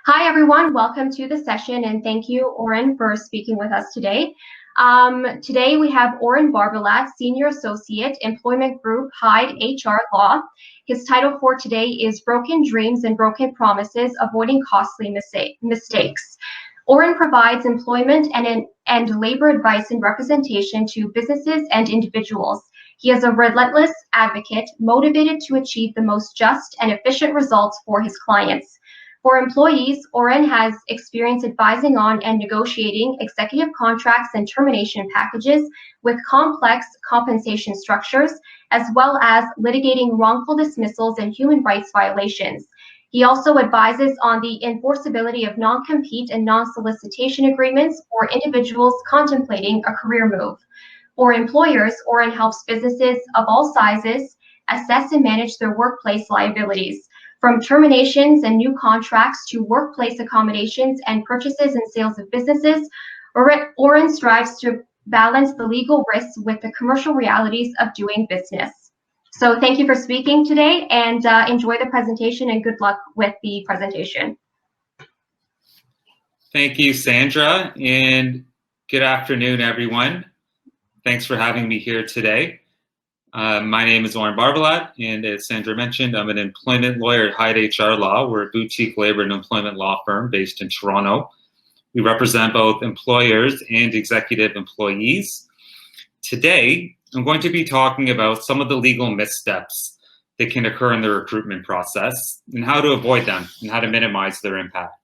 Hi, everyone. Welcome to the session, and thank you, Oren, for speaking with us today. Today, we have Oren Barbalat, Senior Associate, Employment Group, Hyde HR Law. His title for today is Broken Dreams and Broken Promises, Avoiding Costly Mistakes. Oren provides employment and labor advice and representation to businesses and individuals. He is a relentless advocate, motivated to achieve the most just and efficient results for his clients. For employees, Oren has experience advising on and negotiating executive contracts and termination packages with complex compensation structures, as well as litigating wrongful dismissals and human rights violations. He also advises on the enforceability of non-compete and non-solicitation agreements for individuals contemplating a career move. For employers, Oren helps businesses of all sizes assess and manage their workplace liabilities, from terminations and new contracts to workplace accommodations and purchases and sales of businesses. Oren strives to balance the legal risks with the commercial realities of doing business. So thank you for speaking today, and enjoy the presentation, and good luck with the presentation. Thank you, Sandra, and good afternoon, everyone. Thanks for having me here today. My name is Oren Barbalat, and as Sandra mentioned, I'm an employment lawyer at Hyde HR Law. We're a boutique labor and employment law firm based in Toronto. We represent both employers and executive employees. Today, I'm going to be talking about some of the legal missteps that can occur in the recruitment process and how to avoid them and how to minimize their impact.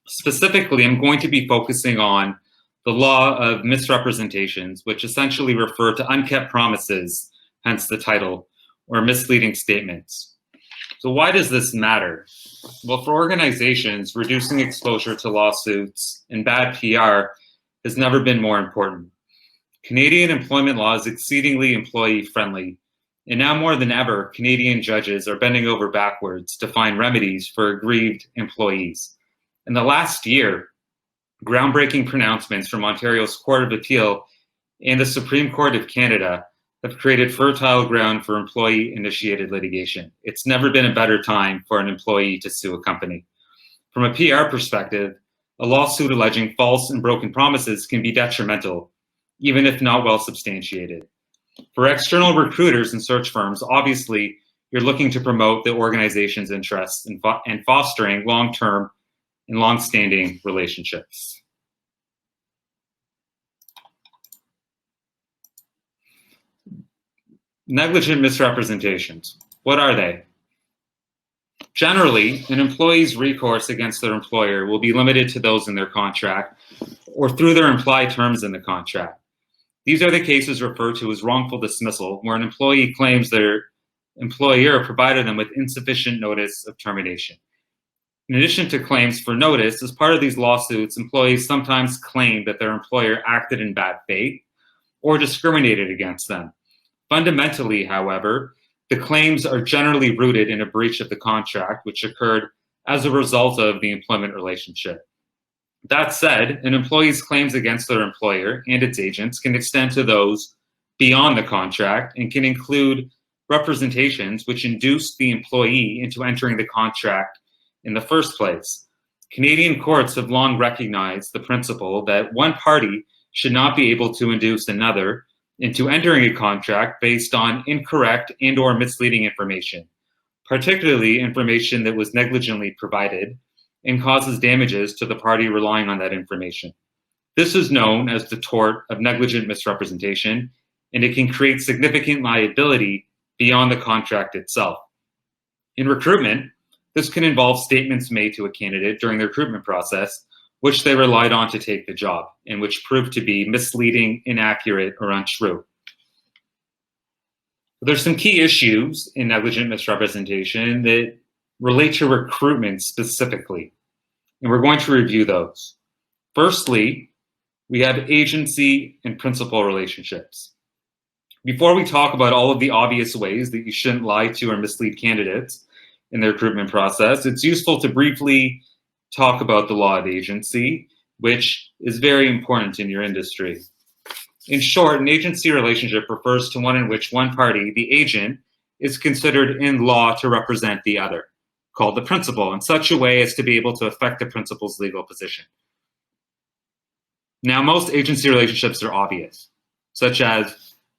Specifically, I'm going to be focusing on the law of misrepresentations, which essentially refer to unkept promises, hence the title, or misleading statements. So why does this matter? Well, for organizations, reducing exposure to lawsuits and bad PR has never been more important. Canadian employment law is exceedingly employee-friendly, and now more than ever, Canadian judges are bending over backwards to find remedies for aggrieved employees. In the last year, groundbreaking pronouncements from Ontario's Court of Appeal and the Supreme Court of Canada have created fertile ground for employee-initiated litigation. It's never been a better time for an employee to sue a company. From a PR perspective, a lawsuit alleging false and broken promises can be detrimental, even if not well substantiated. For external recruiters and search firms, obviously, you're looking to promote the organization's interests in fostering long-term and long-standing relationships. Negligent misrepresentations. What are they? Generally, an employee's recourse against their employer will be limited to those in their contract or through their implied terms in the contract. These are the cases referred to as wrongful dismissal, where an employee claims their employer provided them with insufficient notice of termination. In addition to claims for notice, as part of these lawsuits, employees sometimes claim that their employer acted in bad faith or discriminated against them. Fundamentally, however, the claims are generally rooted in a breach of the contract, which occurred as a result of the employment relationship. That said, an employee's claims against their employer and its agents can extend to those beyond the contract and can include representations which induced the employee into entering the contract in the first place. Canadian courts have long recognized the principle that one party should not be able to induce another into entering a contract based on incorrect and/or misleading information, particularly information that was negligently provided and causes damages to the party relying on that information. This is known as the tort of negligent misrepresentation, and it can create significant liability beyond the contract itself. In recruitment, this can involve statements made to a candidate during the recruitment process, which they relied on to take the job, and which proved to be misleading, inaccurate, or untrue. There's some key issues in negligent misrepresentation that relate to recruitment specifically, and we're going to review those. Firstly, we have agency and principal relationships. Before we talk about all of the obvious ways that you shouldn't lie to or mislead candidates in the recruitment process, it's useful to briefly talk about the law of agency, which is very important in your industry. In short, an agency relationship refers to one in which one party, the agent, is considered in law to represent the other. called the principal in such a way as to be able to affect the principal's legal position. Now, most agency relationships are obvious, such as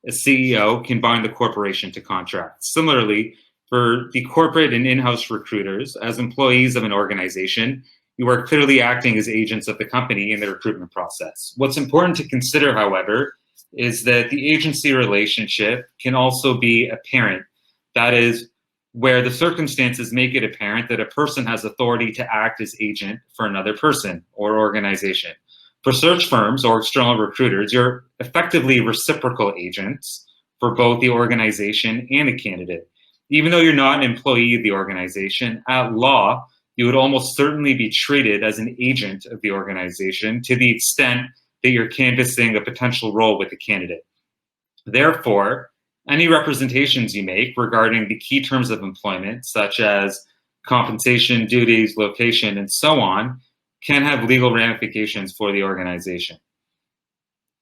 a CEO can bind the corporation to contracts. Similarly, for the corporate and in-house recruiters, as employees of an organization, you are clearly acting as agents of the company in the recruitment process. What's important to consider, however, is that the agency relationship can also be apparent. That is, where the circumstances make it apparent that a person has authority to act as agent for another person or organization. For search firms or external recruiters, you're effectively reciprocal agents for both the organization and the candidate. Even though you're not an employee of the organization, at law, you would almost certainly be treated as an agent of the organization to the extent that you're canvassing a potential role with the candidate. Therefore, any representations you make regarding the key terms of employment, such as compensation, duties, location, and so on, can have legal ramifications for the organization.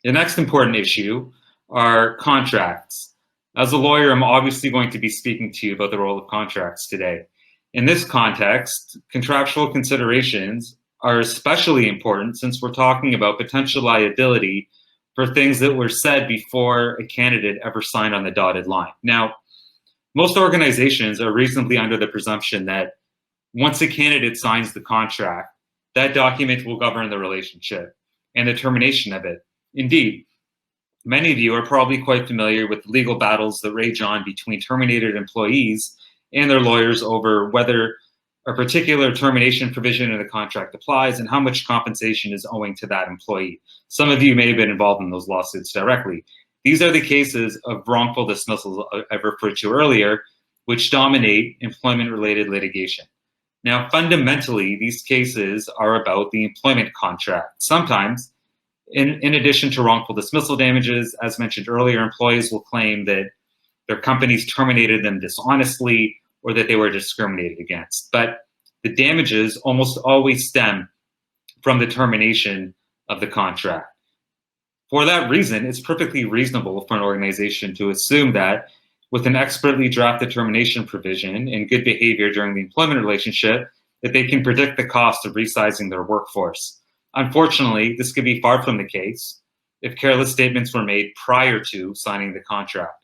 The next important issue are contracts. As a lawyer, I'm obviously going to be speaking to you about the role of contracts today. In this context, contractual considerations are especially important since we're talking about potential liability for things that were said before a candidate ever signed on the dotted line. Now, most organizations are reasonably under the presumption that once a candidate signs the contract, that document will govern the relationship and the termination of it. Indeed, many of you are probably quite familiar with the legal battles that rage on between terminated employees and their lawyers over whether a particular termination provision in the contract applies and how much compensation is owing to that employee. Some of you may have been involved in those lawsuits directly. These are the cases of wrongful dismissals I referred to earlier, which dominate employment-related litigation. Now, fundamentally, these cases are about the employment contract. Sometimes, in addition to wrongful dismissal damages, as mentioned earlier, employees will claim that their companies terminated them dishonestly or that they were discriminated against. But the damages almost always stem from the termination of the contract. For that reason, it's perfectly reasonable for an organization to assume that with an expertly drafted termination provision and good behavior during the employment relationship, that they can predict the cost of resizing their workforce. Unfortunately, this could be far from the case if careless statements were made prior to signing the contract.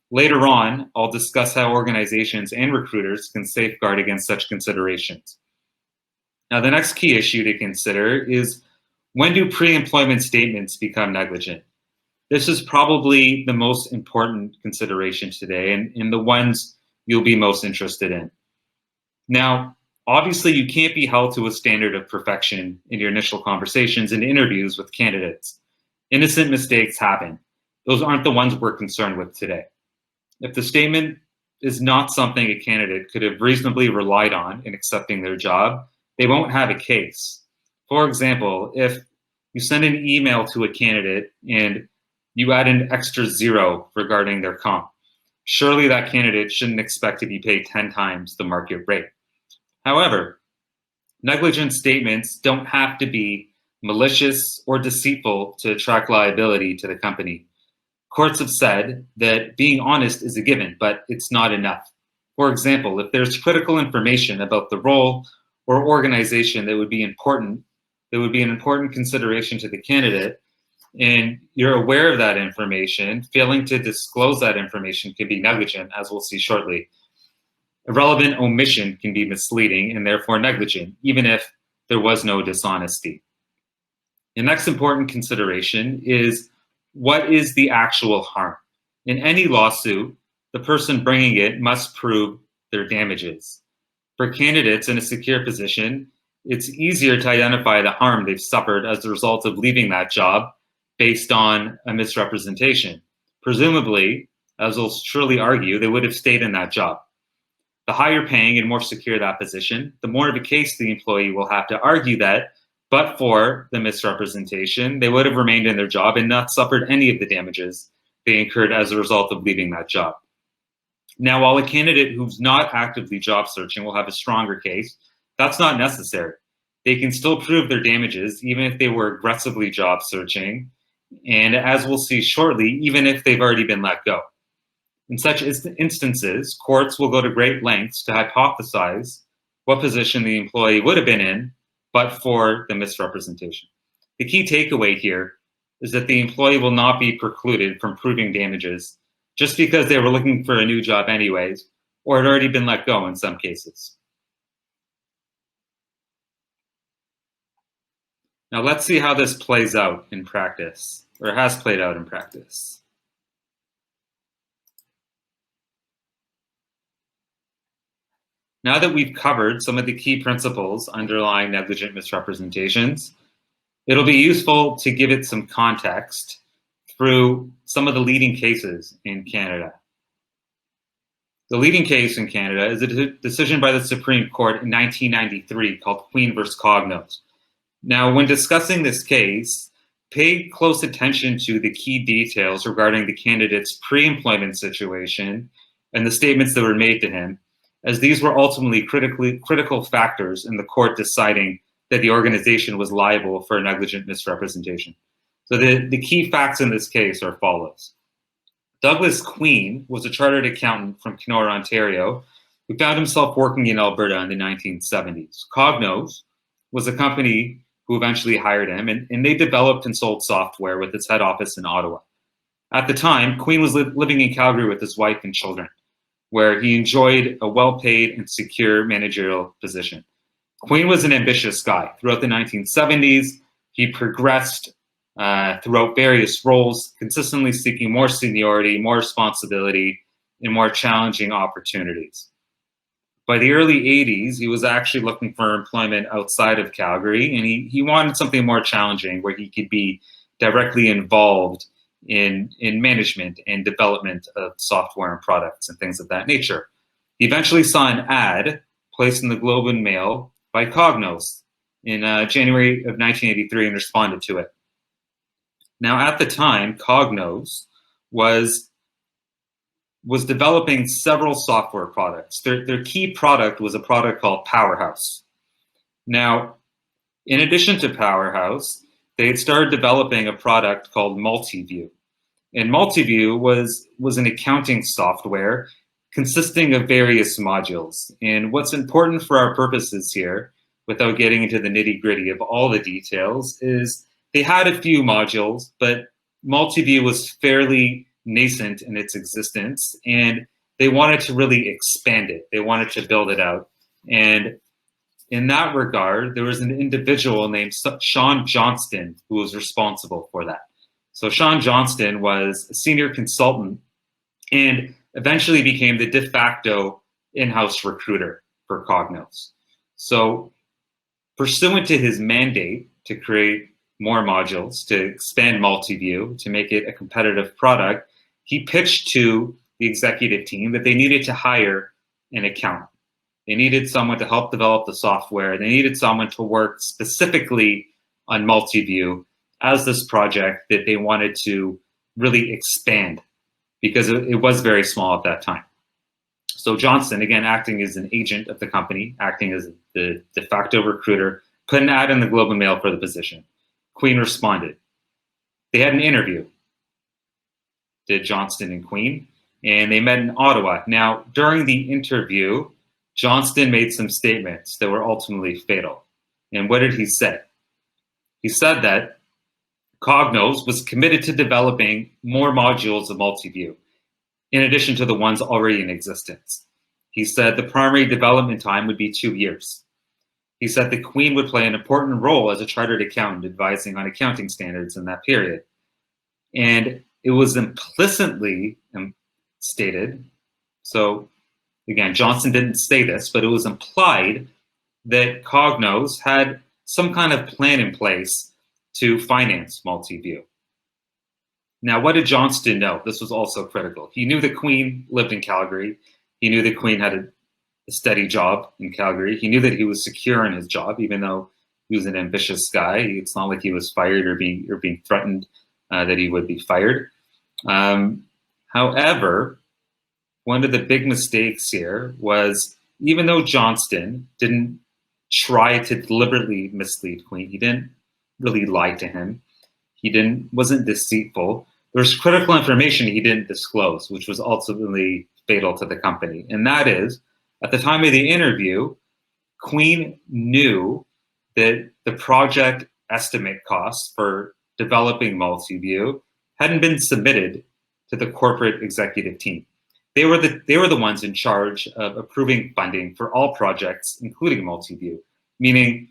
Later on, I'll discuss how organizations and recruiters can safeguard against such considerations. Now, the next key issue to consider is, when do pre-employment statements become negligent? This is probably the most important consideration today and the ones you'll be most interested in. Now, obviously, you can't be held to a standard of perfection in your initial conversations and interviews with candidates. Innocent mistakes happen. Those aren't the ones we're concerned with today. If the statement is not something a candidate could have reasonably relied on in accepting their job, they won't have a case. For example, if you send an email to a candidate and you add an extra 0 regarding their comp, surely that candidate shouldn't expect to be paid 10 times the market rate. However, negligent statements don't have to be malicious or deceitful to attract liability to the company. Courts have said that being honest is a given, but it's not enough. For example, if there's critical information about the role or organization that would be an important consideration to the candidate, and you're aware of that information, failing to disclose that information can be negligent, as we'll see shortly. Irrelevant omission can be misleading and therefore negligent, even if there was no dishonesty. The next important consideration is, what is the actual harm? In any lawsuit, the person bringing it must prove their damages. For candidates in a secure position, it's easier to identify the harm they've suffered as a result of leaving that job based on a misrepresentation. Presumably, as they'll surely argue, they would have stayed in that job. The higher paying and more secure that position, the more of a case the employee will have to argue that, but for the misrepresentation, they would have remained in their job and not suffered any of the damages they incurred as a result of leaving that job. Now, while a candidate who's not actively job searching will have a stronger case, that's not necessary. They can still prove their damages even if they were aggressively job searching, and as we'll see shortly, even if they've already been let go. In such instances, courts will go to great lengths to hypothesize what position the employee would have been in but for the misrepresentation. The key takeaway here is that the employee will not be precluded from proving damages just because they were looking for a new job anyways, or had already been let go in some cases. Now let's see how this plays out in practice, or has played out in practice. Now that we've covered some of the key principles underlying negligent misrepresentations, it'll be useful to give it some context through some of the leading cases in Canada. The leading case in Canada is a decision by the Supreme Court in 1993 called Queen versus Cognos. Now, when discussing this case, pay close attention to the key details regarding the candidate's pre-employment situation and the statements that were made to him, as these were ultimately critical factors in the court deciding that the organization was liable for a negligent misrepresentation. So the key facts in this case are follows. Douglas Queen was a chartered accountant from Kenora, Ontario, who found himself working in Alberta in the 1970s. Cognos was a company who eventually hired him, and they developed and sold software with its head office in Ottawa. At the time, Queen was living in Calgary with his wife and children, where he enjoyed a well-paid and secure managerial position. Queen was an ambitious guy. Throughout the 1970s, he progressed throughout various roles, consistently seeking more seniority, more responsibility, and more challenging opportunities. By the early 80s, he was actually looking for employment outside of Calgary, and he wanted something more challenging where he could be directly involved in management and development of software and products and things of that nature. He eventually saw an ad placed in the Globe and Mail by Cognos in January of 1983 and responded to it. Now, at the time, Cognos was developing several software products. Their key product was a product called Powerhouse. Now, in addition to Powerhouse, they had started developing a product called Multiview. And Multiview was an accounting software consisting of various modules. And what's important for our purposes here, without getting into the nitty-gritty of all the details, is they had a few modules, but Multiview was fairly nascent in its existence, and they wanted to really expand it. They wanted to build it out. And in that regard, there was an individual named Sean Johnston who was responsible for that. So Sean Johnston was a senior consultant and eventually became the de facto in-house recruiter for Cognos. So pursuant to his mandate to create more modules, to expand Multiview, to make it a competitive product, he pitched to the executive team that they needed to hire an accountant. They needed someone to help develop the software. They needed someone to work specifically on Multiview as this project that they wanted to really expand, because it was very small at that time. So Johnston, again, acting as an agent of the company, acting as the de facto recruiter, put an ad in the Globe and Mail for the position. Queen responded. They had an interview, did Johnston and Queen, and they met in Ottawa. Now, during the interview, Johnston made some statements that were ultimately fatal. And what did he say? He said that Cognos was committed to developing more modules of Multiview, in addition to the ones already in existence. He said the primary development time would be 2 years. He said the Queen would play an important role as a chartered accountant advising on accounting standards in that period. And it was implicitly stated, so again, Johnston didn't say this, but it was implied that Cognos had some kind of plan in place to finance Multiview. Now, what did Johnston know? This was also critical. He knew the Queen lived in Calgary. He knew the Queen had a steady job in Calgary. He knew that he was secure in his job, even though he was an ambitious guy. It's not like he was fired or being threatened that he would be fired. However, one of the big mistakes here was, even though Johnston didn't try to deliberately mislead Queen, he didn't really lie to him, wasn't deceitful, there's critical information he didn't disclose, which was ultimately fatal to the company. And that is, at the time of the interview, Queen knew that the project estimate costs for developing Multiview hadn't been submitted to the corporate executive team. They were the ones in charge of approving funding for all projects, including Multiview, meaning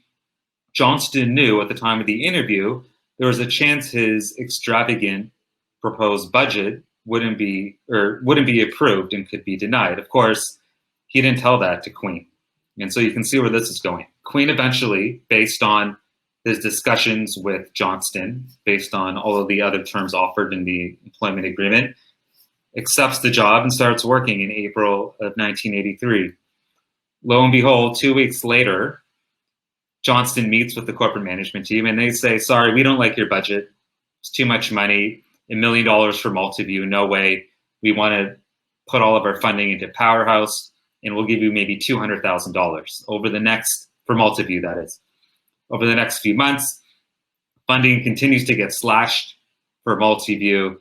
Johnston knew at the time of the interview there was a chance his extravagant proposed budget wouldn't be approved and could be denied. Of course, he didn't tell that to Queen. And so you can see where this is going. Queen eventually, based on his discussions with Johnston, based on all of the other terms offered in the employment agreement, accepts the job and starts working in April of 1983. Lo and behold, 2 weeks later, Johnston meets with the corporate management team and they say, sorry, we don't like your budget. It's too much money, $1 million for Multiview, no way. We want to put all of our funding into Powerhouse and we'll give you maybe $200,000 over the next, for Multiview that is. Over the next few months, funding continues to get slashed for Multiview,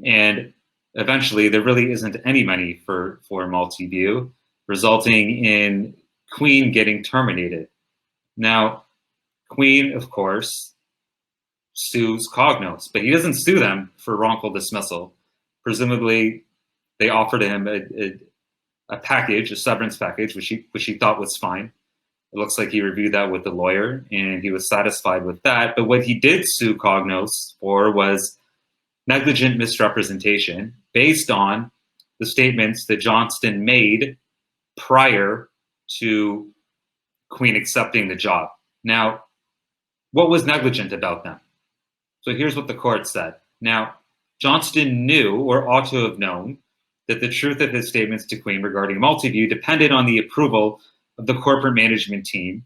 and eventually there really isn't any money for Multiview, resulting in Queen getting terminated. Now, Queen, of course, sues Cognos, but he doesn't sue them for wrongful dismissal. Presumably, they offered him a package, a severance package, which he thought was fine. It looks like he reviewed that with the lawyer and he was satisfied with that. But what he did sue Cognos for was negligent misrepresentation based on the statements that Johnston made prior to Queen accepting the job. Now, what was negligent about them? So here's what the court said. Now, Johnston knew or ought to have known that the truth of his statements to Queen regarding Multiview depended on the approval of the corporate management team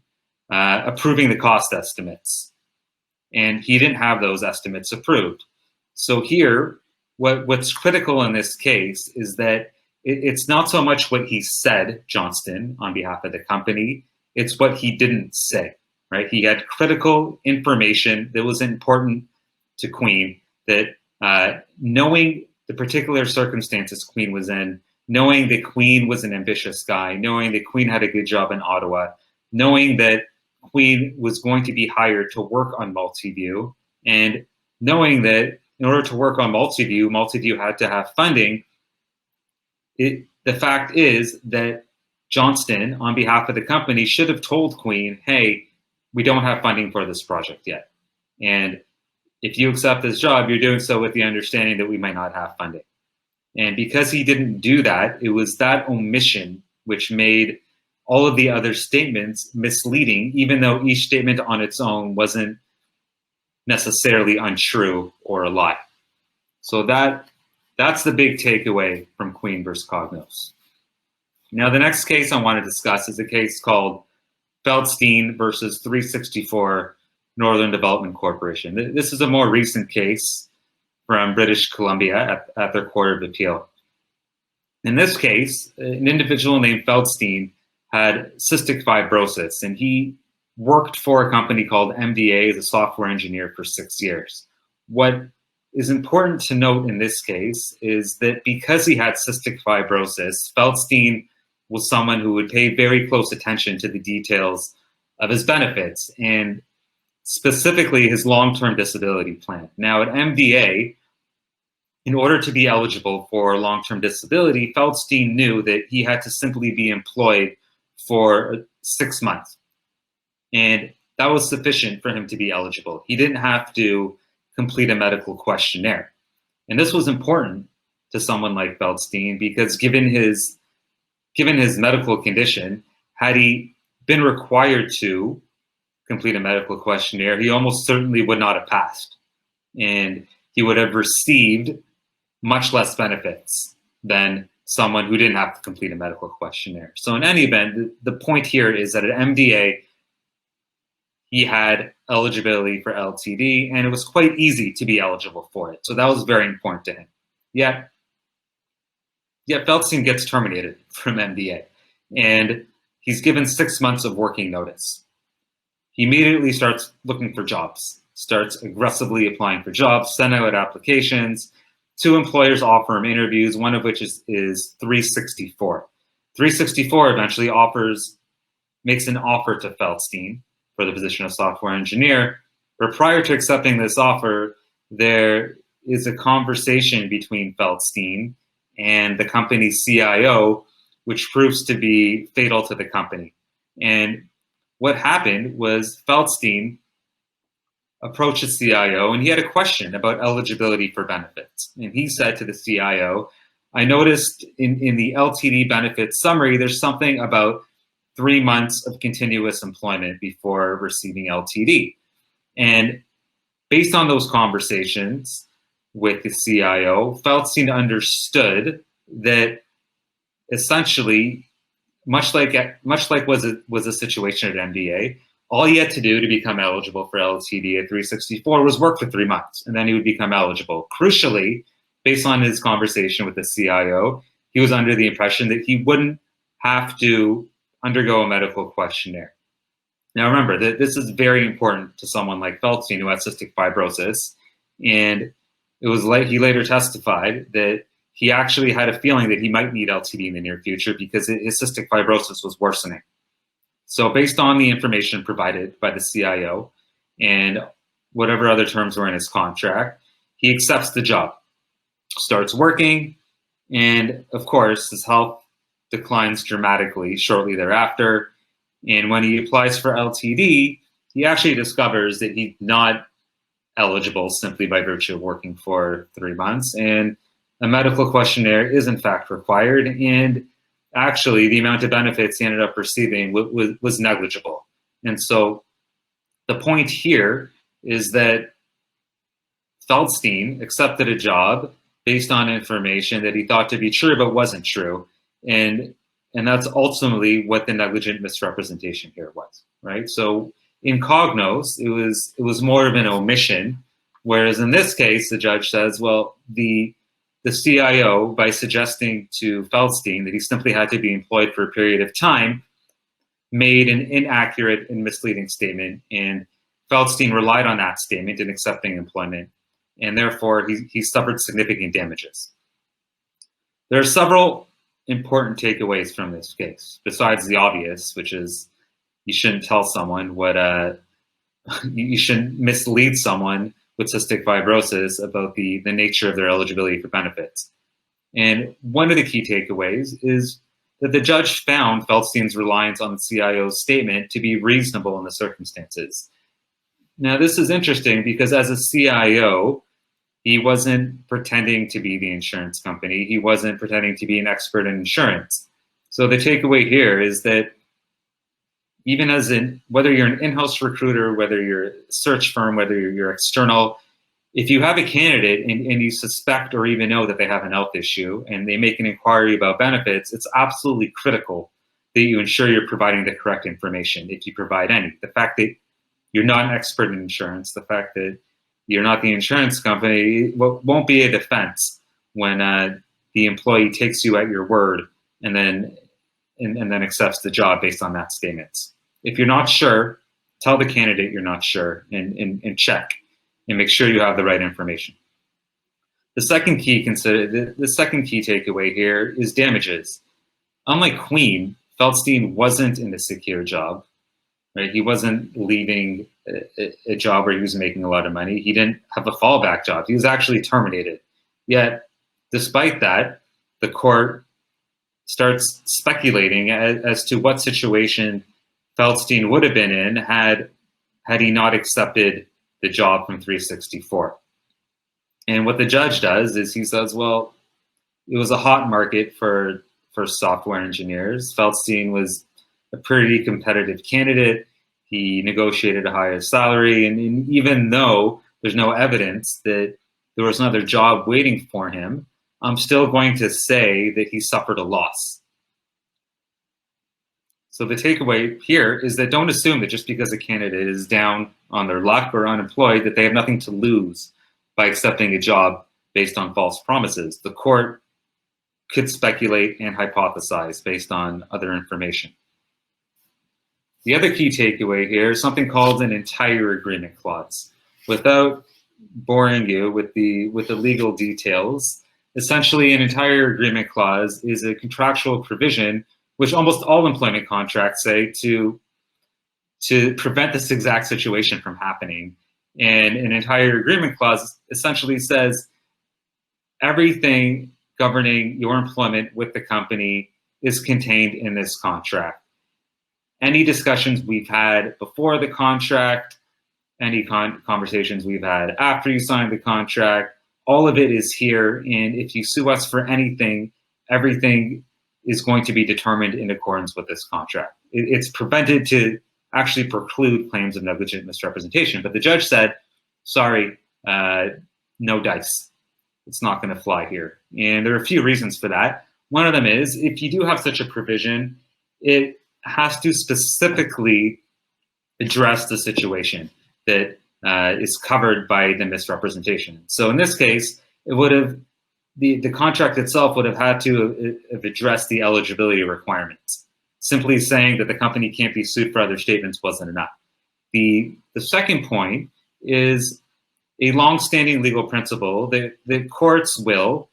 approving the cost estimates. And he didn't have those estimates approved. So here, what's critical in this case is that it's not so much what he said, Johnston, on behalf of the company, it's what he didn't say, right? He had critical information that was important to Queen, that knowing the particular circumstances Queen was in, knowing that Queen was an ambitious guy, knowing that Queen had a good job in Ottawa, knowing that Queen was going to be hired to work on Multiview, and knowing that in order to work on Multiview, Multiview had to have funding. The fact is that Johnston, on behalf of the company, should have told Queen, hey, we don't have funding for this project yet. And if you accept this job, you're doing so with the understanding that we might not have funding. And because he didn't do that, it was that omission which made all of the other statements misleading, even though each statement on its own wasn't necessarily untrue or a lie. So that's the big takeaway from Queen versus Cognos. Now, the next case I want to discuss is a case called Feldstein versus 364 Northern Development Corporation. This is a more recent case from British Columbia at their Court of Appeal. In this case, an individual named Feldstein had cystic fibrosis, and he worked for a company called MDA as a software engineer for 6 years. What is important to note in this case is that because he had cystic fibrosis, Feldstein was someone who would pay very close attention to the details of his benefits, and specifically his long-term disability plan. Now at MDA, in order to be eligible for long-term disability, Feldstein knew that he had to simply be employed for 6 months. And that was sufficient for him to be eligible. He didn't have to complete a medical questionnaire. And this was important to someone like Feldstein because given his medical condition, had he been required to complete a medical questionnaire, he almost certainly would not have passed. And he would have received much less benefits than someone who didn't have to complete a medical questionnaire. So in any event, the point here is that at MDA, he had eligibility for LTD, and it was quite easy to be eligible for it. So that was very important to him. Yet Feldstein gets terminated from MDA, and he's given 6 months of working notice. He immediately starts looking for jobs, starts aggressively applying for jobs, sending out applications. 2 employers offer him interviews, one of which is 364. 364 eventually offers makes an offer to Feldstein for the position of software engineer. But prior to accepting this offer, there is a conversation between Feldstein and the company's CIO, which proves to be fatal to the company. And what happened was Feldstein approached the CIO and he had a question about eligibility for benefits. And he said to the CIO, I noticed in the LTD benefits summary, there's something about 3 months of continuous employment before receiving LTD. And based on those conversations with the CIO, Feldstein understood that essentially, much like was a situation at MBA, all he had to do to become eligible for LTD at 364 was work for 3 months, and then he would become eligible. Crucially, based on his conversation with the CIO, he was under the impression that he wouldn't have to undergo a medical questionnaire. Now remember, that this is very important to someone like Feldstein who had cystic fibrosis, and it was like he later testified that he actually had a feeling that he might need LTD in the near future because his cystic fibrosis was worsening. So based on the information provided by the CIO and whatever other terms were in his contract, he accepts the job, starts working, and of course, his health declines dramatically shortly thereafter. And when he applies for LTD, he actually discovers that he's not eligible simply by virtue of working for 3 months. And a medical questionnaire is in fact required. And actually, the amount of benefits he ended up receiving was negligible. And so the point here is that Feldstein accepted a job based on information that he thought to be true but wasn't true. And that's ultimately what the negligent misrepresentation here was, right? So in Cognos, it was more of an omission, whereas in this case, the judge says, well, the CIO, by suggesting to Feldstein that he simply had to be employed for a period of time, made an inaccurate and misleading statement, and Feldstein relied on that statement in accepting employment, and therefore he suffered significant damages. There are several important takeaways from this case, besides the obvious, which is you shouldn't tell someone what you shouldn't mislead someone with cystic fibrosis about the nature of their eligibility for benefits. And one of the key takeaways is that the judge found Feldstein's reliance on the CIO's statement to be reasonable in the circumstances. Now, this is interesting because as a CIO, he wasn't pretending to be the insurance company. He wasn't pretending to be an expert in insurance. So the takeaway here is that even whether you're an in-house recruiter, whether you're a search firm, whether you're external, if you have a candidate and you suspect or even know that they have an health issue and they make an inquiry about benefits, it's absolutely critical that you ensure you're providing the correct information if you provide any. The fact that you're not an expert in insurance, the fact that you're not the insurance company, won't be a defense when the employee takes you at your word and then accepts the job based on that statement. If you're not sure, tell the candidate you're not sure and check and make sure you have the right information. The second key takeaway here is damages. Unlike Queen, Feldstein wasn't in a secure job. Right? He wasn't leaving a job where he was making a lot of money. He didn't have a fallback job. He was actually terminated. Yet, despite that, the court starts speculating as to what situation Feldstein would have been in had he not accepted the job from 364. And what the judge does is he says, well, it was a hot market for software engineers. Feldstein was a pretty competitive candidate. He negotiated a higher salary. And even though there's no evidence that there was another job waiting for him, I'm still going to say that he suffered a loss. So the takeaway here is that don't assume that just because a candidate is down on their luck or unemployed, that they have nothing to lose by accepting a job based on false promises. The court could speculate and hypothesize based on other information. The other key takeaway here is something called an entire agreement clause. Without boring you with the legal details, essentially an entire agreement clause is a contractual provision which almost all employment contracts say, to prevent this exact situation from happening. And an entire agreement clause essentially says everything governing your employment with the company is contained in this contract. Any discussions we've had before the contract, any conversations we've had after you signed the contract, all of it is here. And if you sue us for anything, everything is going to be determined in accordance with this contract. It's prevented to actually preclude claims of negligent misrepresentation. But the judge said, sorry, no dice. It's not going to fly here. And there are a few reasons for that. One of them is, if you do have such a provision, it has to specifically address the situation that is covered by the misrepresentation. So in this case, it would have, the contract itself would have had to have addressed the eligibility requirements. Simply saying that the company can't be sued for other statements wasn't enough. The second point is a long-standing legal principle that courts will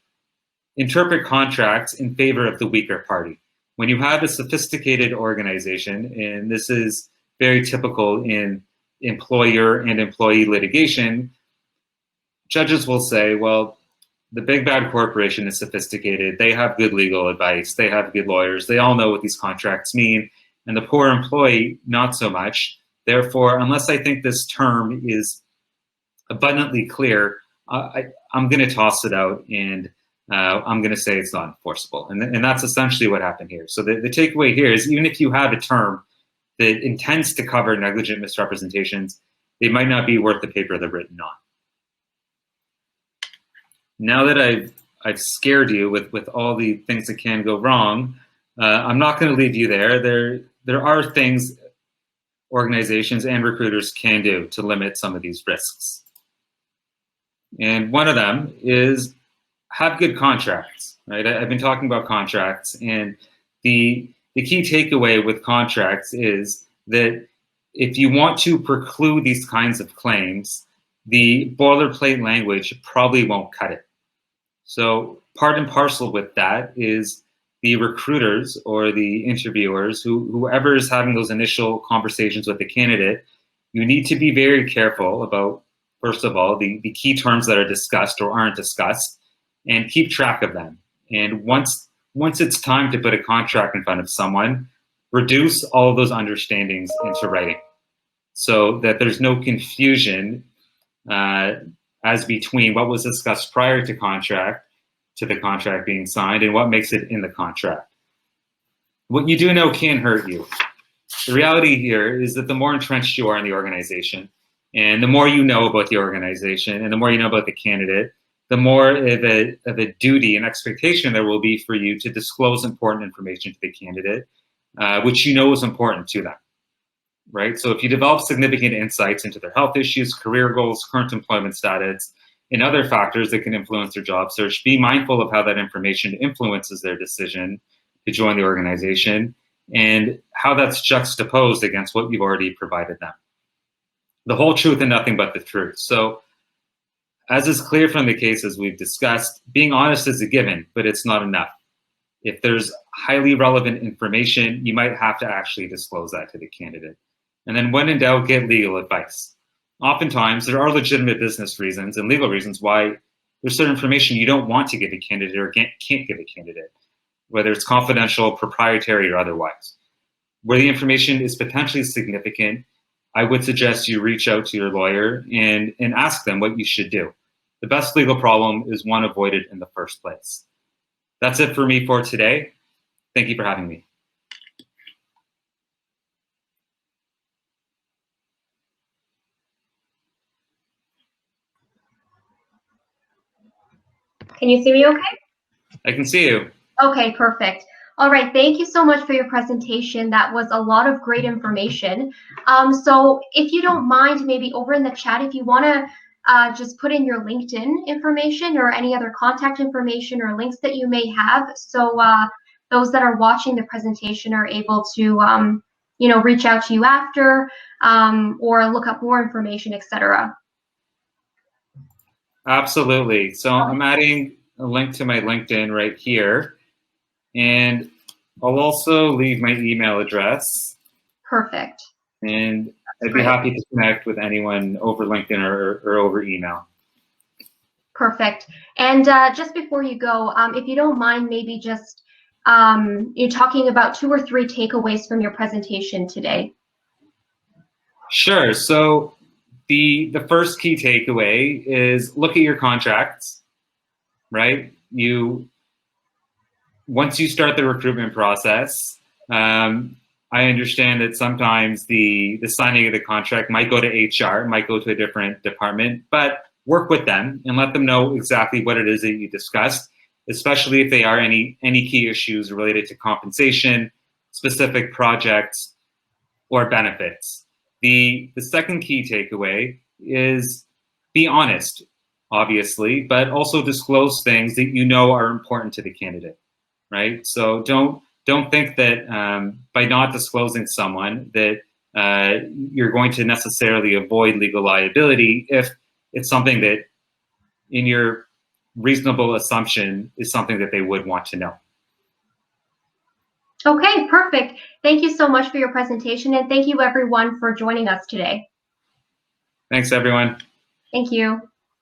interpret contracts in favor of the weaker party. When you have a sophisticated organization, and this is very typical in employer and employee litigation, judges will say, well, the big bad corporation is sophisticated, they have good legal advice, they have good lawyers, they all know what these contracts mean, and the poor employee, not so much. Therefore, unless I think this term is abundantly clear, I'm going to toss it out, and I'm going to say it's not enforceable. And that's essentially what happened here. So the takeaway here is, even if you have a term that intends to cover negligent misrepresentations, they might not be worth the paper they're written on. Now that I've scared you with all the things that can go wrong, I'm not going to leave you there. There are things organizations and recruiters can do to limit some of these risks. And one of them is have good contracts, right? I've been talking about contracts, and the key takeaway with contracts is that if you want to preclude these kinds of claims, the boilerplate language probably won't cut it. So part and parcel with that is the recruiters or the interviewers, whoever is having those initial conversations with the candidate, you need to be very careful about, first of all, the key terms that are discussed or aren't discussed, and keep track of them. And once it's time to put a contract in front of someone, reduce all of those understandings into writing so that there's no confusion as between what was discussed prior to the contract being signed and what makes it in the contract. What you do know can hurt you. The reality here is that the more entrenched you are in the organization, and the more you know about the organization, and the more you know about the candidate, the more of a duty and expectation there will be for you to disclose important information to the candidate, which you know is important to them, right? So if you develop significant insights into their health issues, career goals, current employment status, and other factors that can influence their job search, be mindful of how that information influences their decision to join the organization and how that's juxtaposed against what you've already provided them. The whole truth and nothing but the truth. So as is clear from the cases we've discussed, being honest is a given, but it's not enough. If there's highly relevant information, you might have to actually disclose that to the candidate. And then when in doubt, get legal advice. Oftentimes, there are legitimate business reasons and legal reasons why there's certain information you don't want to give a candidate or can't give a candidate, whether it's confidential, proprietary, or otherwise. Where the information is potentially significant, I would suggest you reach out to your lawyer and ask them what you should do. The best legal problem is one avoided in the first place. That's it for me for today. Thank you for having me. Can you see me okay? I can see you. Okay, perfect. All right, thank you so much for your presentation. That was a lot of great information. So if you don't mind, maybe over in the chat, if you want to just put in your LinkedIn information or any other contact information or links that you may have, so those that are watching the presentation are able to reach out to you after or look up more information, etc. Absolutely. So I'm adding a link to my LinkedIn right here. And I'll also leave my email address. Perfect. And I'd be Great. happy to connect with anyone over LinkedIn or over email. Perfect. And just before you go, if you don't mind, maybe just you're talking about 2 or 3 takeaways from your presentation today. Sure. So the first key takeaway is look at your contracts, right? Once you start the recruitment process, I understand that sometimes the signing of the contract might go to HR, might go to a different department, but work with them and let them know exactly what it is that you discussed, especially if there are any key issues related to compensation, specific projects, or benefits. The second key takeaway is be honest, obviously, but also disclose things that you know are important to the candidate, right? So don't think that by not disclosing someone that you're going to necessarily avoid legal liability if it's something that in your reasonable assumption is something that they would want to know. Okay, perfect. Thank you so much for your presentation, and thank you everyone for joining us today. Thanks, everyone. Thank you.